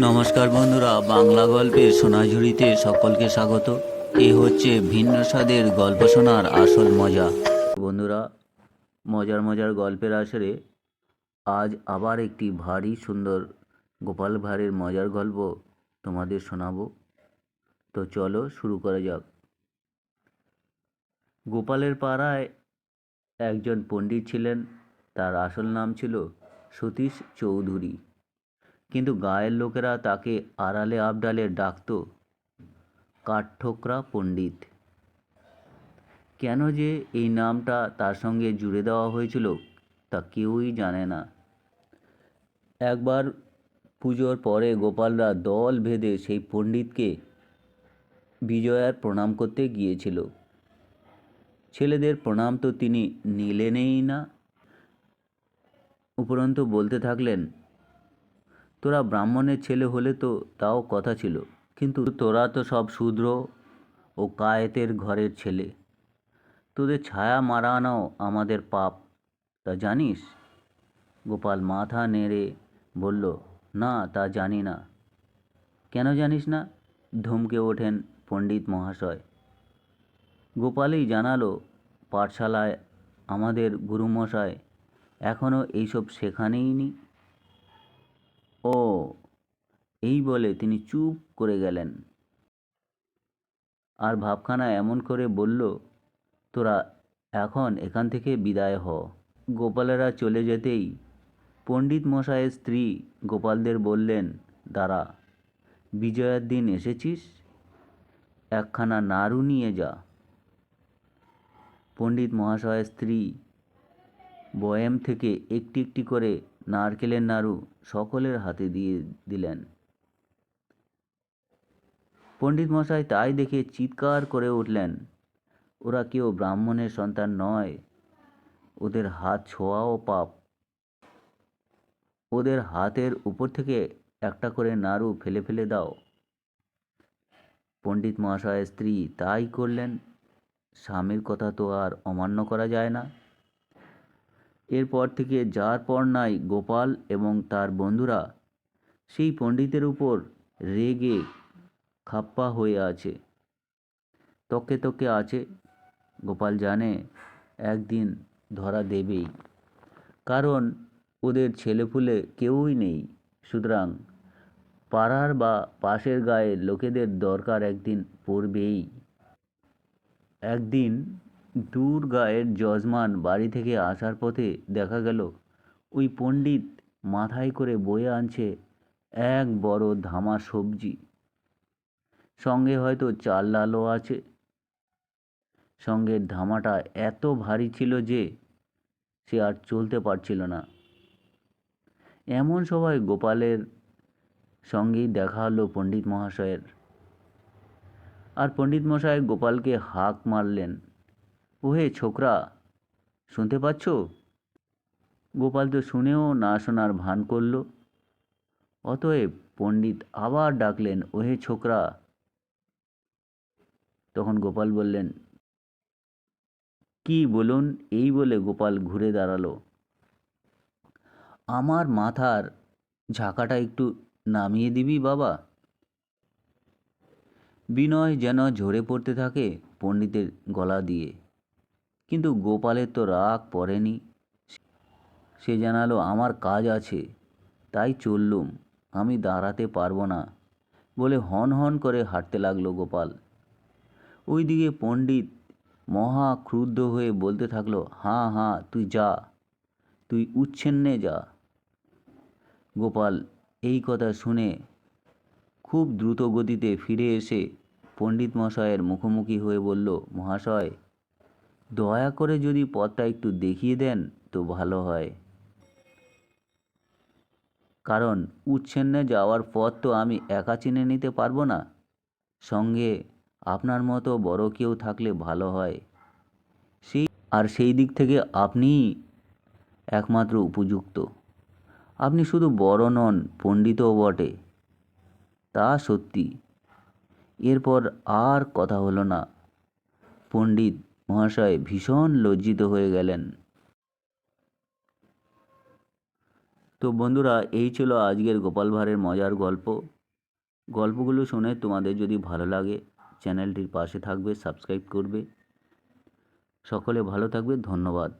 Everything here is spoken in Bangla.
নমস্কার বন্ধুরা, বাংলা গল্পের সোনাঝুরিতে সকলকে স্বাগত। এ হচ্ছে ভিন্ন স্বাদের গল্প শোনার আসল মজা। বন্ধুরা, মজার মজার গল্পের আসরে আজ আবার একটি ভারী সুন্দর গোপাল ভাঁড়ের মজার গল্প তোমাদের শোনাবো। তো চলো শুরু করা যাক। গোপালের পাড়ায় একজন পণ্ডিত ছিলেন। তার আসল নাম ছিল সতীশ চৌধুরী, কিন্তু গায়ের লোকেরা তাকে আড়ালে আবডালে ডাকত কাঠঠোকরা পণ্ডিত। কেন যে এই নামটা তার সঙ্গে জুড়ে দেওয়া হয়েছিল তা কেউই জানে না। একবার পুজোর পরে গোপালরা দল বেঁধে সেই পণ্ডিতকে বিজয়ার প্রণাম করতে গিয়েছিল। ছেলেদের প্রণাম তো তিনি নিলেনই না, উপরন্তু বলতে থাকলেন, তোরা ব্রাহ্মণের ছেলে হলে তো তাও কথা ছিল, কিন্তু তোরা তো সব শূদ্র ও কায়েতের ঘরের ছেলে। তোদের ছায়া মারানো আমাদের পাপ, তা জানিস? গোপাল মাথা নেড়ে বলল, না, তা জানি না। কেন জানিস না? ধমকে ওঠেন পণ্ডিত মহাশয়। গোপালই জানালো, পাঠশালায় আমাদের গুরুমশাই এখনও এইসব শেখানেইনি। ও, এই বলে তিনি চুপ করে গেলেন। আর ভাবখানা এমন করে বলল, তোরা এখন এখান থেকে বিদায় হ। গোপালেরা চলে যেতেই পণ্ডিত মশাইয়ের স্ত্রী গোপালদের বললেন, দাঁড়া, বিজয়ার দিন এসেছিস, একখানা নাড়ু নিয়ে যা। পণ্ডিত মহাশয়ের স্ত্রী বয়াম থেকে একটি একটি করে নারকেলের নাড়ু সকলের হাতে দিয়ে দিলেন। পণ্ডিত মশাই তাই দেখে চিৎকার করে উঠলেন, ওরা কেউ ব্রাহ্মণের সন্তান নয়, ওদের হাত ছোঁয়াও পাপ। ওদের হাতের উপর থেকে একটা করে নাড়ু ফেলে ফেলে দাও। পণ্ডিত মহাশয়ের স্ত্রী তাই করলেন। স্বামীর কথা তো আর অমান্য করা যায় না। এরপর থেকে যার পর নাই গোপাল এবং তার বন্ধুরা সেই পণ্ডিতের উপর রেগে খাপ্পা হয়ে আছে, তকে তকে আছে। গোপাল জানে একদিন ধরা দেবেই, কারণ ওদের ছেলেপুলে কেউই নেই। সুতরাং পাড়ার বা পাশের গায়ের লোকেদের দরকার একদিন পড়বেই। একদিন দূর গায়ের যজমান বাড়ি থেকে আসার পথে দেখা গেল ওই পণ্ডিত মাথায় করে বয়ে আনছে এক বড় ধামা সবজি, সঙ্গে হয়তো চাল ডালও আছে। সঙ্গের ধামাটা এত ভারী ছিল যে সে আর চলতে পারছিল না। এমন সময় গোপালের সঙ্গেই দেখা হলো পণ্ডিত মহাশয়ের। আর পণ্ডিত মশাই গোপালকে হাঁক মারলেন, ওহে ছোকরা, শুনতে পাচ্ছ? গোপাল তো শুনেও না শোনার ভান করল। অতএব পণ্ডিত আবার ডাকলেন, ওহে ছোকরা। তখন গোপাল বললেন, কি বলুন? এই বলে গোপাল ঘুরে দাঁড়ালো। আমার মাথার ঝাঁকাটা একটু নামিয়ে দিবি বাবা? বিনয় যেন ঝরে পড়তে থাকে পণ্ডিতের গলা দিয়ে, কিন্তু গোপালের তো রাগ পড়েনি। সে জানালো, আমার কাজ আছে, তাই চললুম, আমি দাঁড়াতে পারবো না বলে হন হন করে হাঁটতে লাগলো গোপাল। ওইদিকে পণ্ডিত মহা ক্রুদ্ধ হয়ে বলতে থাকলো, হাঁ হাঁ, তুই যা, তুই উচ্ছন্নে যা। গোপাল এই কথা শুনে খুব দ্রুত গতিতে ফিরে এসে পণ্ডিত মশায়ের মুখোমুখি হয়ে বলল, মহাশয়, দয়া করে যদি পথটা একটু দেখিয়ে দেন তো ভালো হয়। কারণ উচ্ছন্নে যাওয়ার পথ তো আমি একা চিনে নিতে পারবো না, সঙ্গে আপনার মতো বড় কেউ থাকলে ভালো হয়। সেই দিক থেকে আপনিই একমাত্র উপযুক্ত। আপনি শুধু বড় নন, পণ্ডিতও বটে। তা সত্যি। এরপর আর কথা হলো না। পণ্ডিত মহাশয় ভীষণ লজ্জিত হয়ে গেলেন। তো বন্ধুরা, এই ছিল আজকের গোপাল ভাঁড়ের মজার গল্প। গল্পগুলো শুনে তোমাদের যদি ভালো লাগে চ্যানেলটির পাশে থাকবে, সাবস্ক্রাইব করবে। সকলে ভালো থাকবে, ধন্যবাদ।